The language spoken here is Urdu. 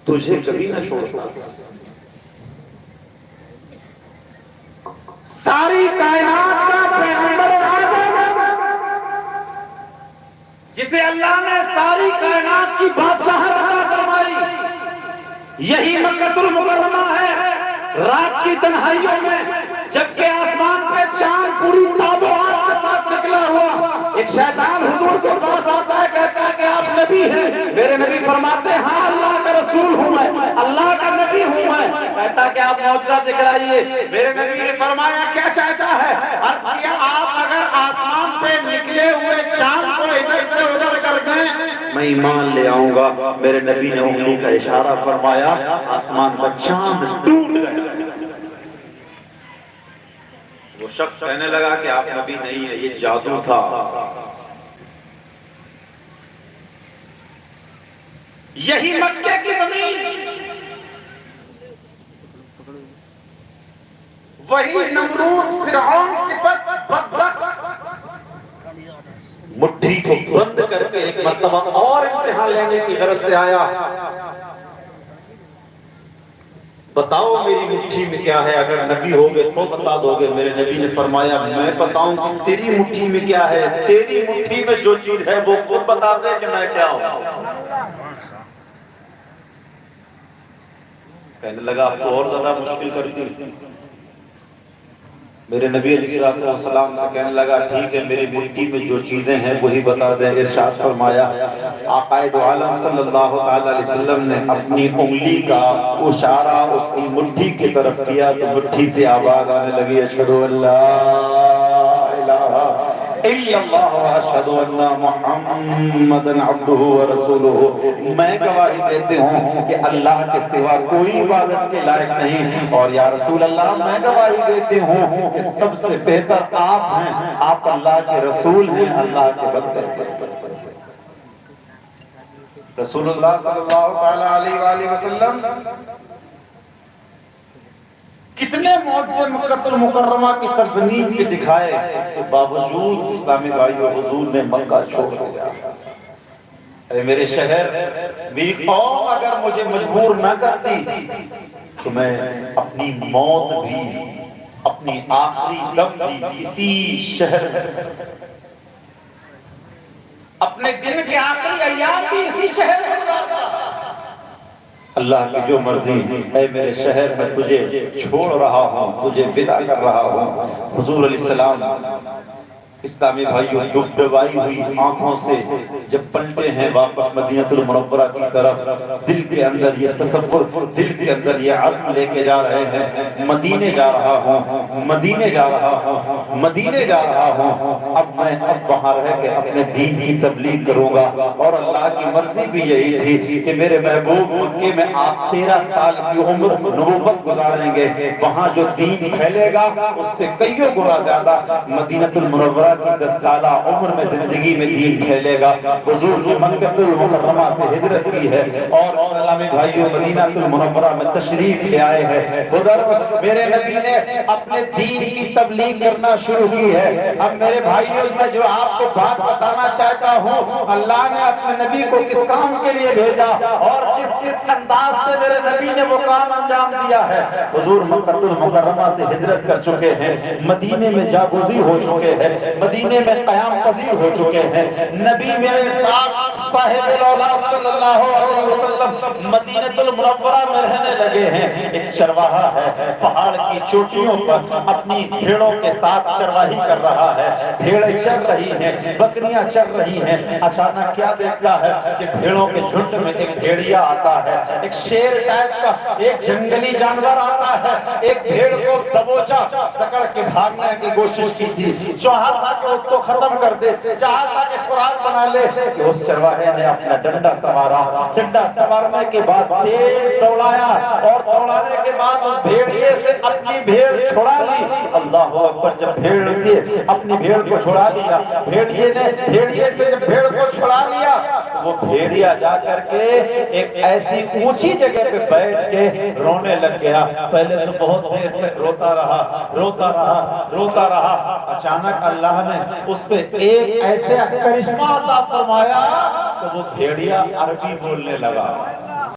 تجھے کبھی نہ چھوڑتا. ساری کائنات کا پیغمبر اعظم جسے اللہ نے ساری کائنات کی بادشاہت عطا فرمائی، یہی مکہ المکرمہ ہے. رات کی تنہائیوں میں جبکہ آسمان پہ چاند پوری تاب و آگ کے ساتھ نکلا ہوا، ایک شیطان حضور کے پاس آتا ہے، کہتا ہے کہ آپ نبی ہیں. میرے نبی فرماتے ہیں ہاں اللہ کا رسول ہوں میں، اللہ کا نبی ہوں میں. کہتا ہے کہ آپ معجزہ دکھلائیے. میرے نبی نے فرمایا کیا چاہتا ہے؟ عرض کیا آپ اگر آسمان پہ نکلے ہوئے چاند کو ادھر سے ادھر کر دیں میں ایمان لے آؤں گا. میرے نبی نے انگلی کا اشارہ فرمایا، آسمان کا چاند ٹوٹ گیا. وہ شخص کہنے لگا کہ آپ نبی نہیں ہے، یہ جادو تھا. یہی مکے کی زمین، وہی نمرود فرعون صفت بدبخت مٹھی کو بند کر کے ایک مرتبہ اور امتحان لینے کی غرض سے آیا. بتاؤ میری مٹھی میں کیا ہے، اگر نبی ہوگے تو بتا دو گے. میرے نبی نے فرمایا میں بتاؤں کہ تیری مٹھی میں کیا ہے؟ تیری مٹھی میں جو چیز ہے وہ خود بتا دے کہ میں کیا ہوں. کہنے لگا اب تو اور زیادہ مشکل کرتی. میرے نبی علیہ السلام سے کہنے لگا ٹھیک ہے میری مٹھی میں جو چیزیں ہیں وہی بتا دیں. ارشاد فرمایا آقا دو عالم صلی اللہ علیہ وسلم نے اپنی انگلی کا اشارہ اس کی مٹھی کی طرف کیا تو مٹھی سے آواز آنے لگی اشہد ان لا الہ الا اللہ واشہد ان محمدا عبدہ ورسولہ. میں گواہی دیتے ہوں کہ اللہ کے سوا کوئی عبادت کے لائق نہیں، اور یا رسول اللہ میں گواہی دیتے ہوں کہ سب سے بہتر آپ ہیں، آپ اللہ کے رسول ہیں، اللہ کے بندے ہیں. رسول اللہ صلی اللہ علیہ وآلہ وسلم کتنے معجزے مکہ المکرمہ کی سرزمین پہ دکھائے، اس کے باوجود اسلامی بھائیو حضور نے مکہ چھوڑ دیا. اے میرے شہر، میری قوم اگر مجھے مجبور نہ کرتی تو میں اپنی موت بھی، اپنی آخری دم بھی اسی شہر میں، اپنے دن کے آخری ایام بھی اسی شہر میں گزارتا. اللہ کی جو مرضی. اے میرے شہر میں تجھے چھوڑ رہا ہوں، تجھے ودا کر رہا ہوں. حضور علیہ السلام اسلامی بھائیوں ڈبڈبائی ہوئی آنکھوں سے جب پلٹے ہیں واپس مدینہ المنورہ کی طرف، دل کے اندر یہ تصور، دل کے اندر یہ عزم لے کے جا رہے ہیں مدینے جا رہا ہوں، مدینے جا رہا ہوں، مدینے جا رہا ہوں. اب میں وہاں رہ کے اپنے دین کی تبلیغ کروں گا. اور اللہ کی مرضی بھی یہی تھی کہ میرے محبوب مکے میں آپ 13 سال کی عمر نبوت گزاریں گے. وہاں جو دین پھیلے گا اس سے کئیوں گنا زیادہ مدینہ المنورہ کی 10 سالہ عمر میں زندگی میں دین پھیلے گا. حضور نے مکہ المکرمہ سے ہجرت کی ہے اور اسلامی بھائیوں مدینہ المنورہ میں تشریف لے آئے ہیں. ادھر میرے نبی نے اپنے دین کی تبلیغ کرنا شروع کی ہے. اب میرے بھائیوں میں جو آپ کو بات بتانا چاہتا ہوں، اللہ نے اپنے نبی کو کس کام کے لیے بھیجا اور کس انداز سے میرے نبی نے وہ کام انجام دیا ہے. حضور مکہ المکرمہ سے ہجرت کر چکے ہیں، مدینے میں جاگزی ہو چکے ہیں، مدینے میں قیام پذیر ہو چکے ہیں. نبی میرے پاک صاحب الاولاد صلی اللہ علیہ وسلم مدینہ المنورہ میں رہنے لگے ہیں. ایک چرواہا ہے پہاڑ کی چوٹیوں پر اپنی بھیڑوں کے ساتھ چرواہی کر رہا ہے. بھیڑیں چر رہی ہیں، بکریاں چر رہی ہیں. اچانک کیا دیکھتا ہے کہ بھیڑوں کے جھنڈ میں ایک بھیڑیا آتا ہے، ایک شیر ٹائپ کا ایک جنگلی جانور آتا ہے. ایک بھیڑ کو دبوچا، پکڑ کے بھاگنے کی کوشش کی تھی، چاہتا کہ اس کو ختم کر دے، چاہتا کہ خوراک بنا لے. کہ اس چرواہے نے اپنا ڈنڈا سوارا، ڈنڈا سوارنے کے بعد تیز دوڑایا اور دوڑانے کے بعد اس بھیڑیے سے اپنی بھیڑ چھڑا لی. اللہ اکبر. جب بھیڑ سے اپنی بھیڑ کو چھڑا لیا، بھیڑیے سے جب بھیڑ کو چھڑا لیا، وہ بھیڑیا جا کر کے ایک ایسی اونچی جگہ پہ بیٹھ کے رونے لگ گیا. پہلے تو بہت دیر تک روتا رہا، روتا رہا، روتا رہا. اچانک اللہ نے اس سے ایک ایسے کرشمہ عطا فرمایا کہ وہ بھیڑیا عربی بولنے لگا.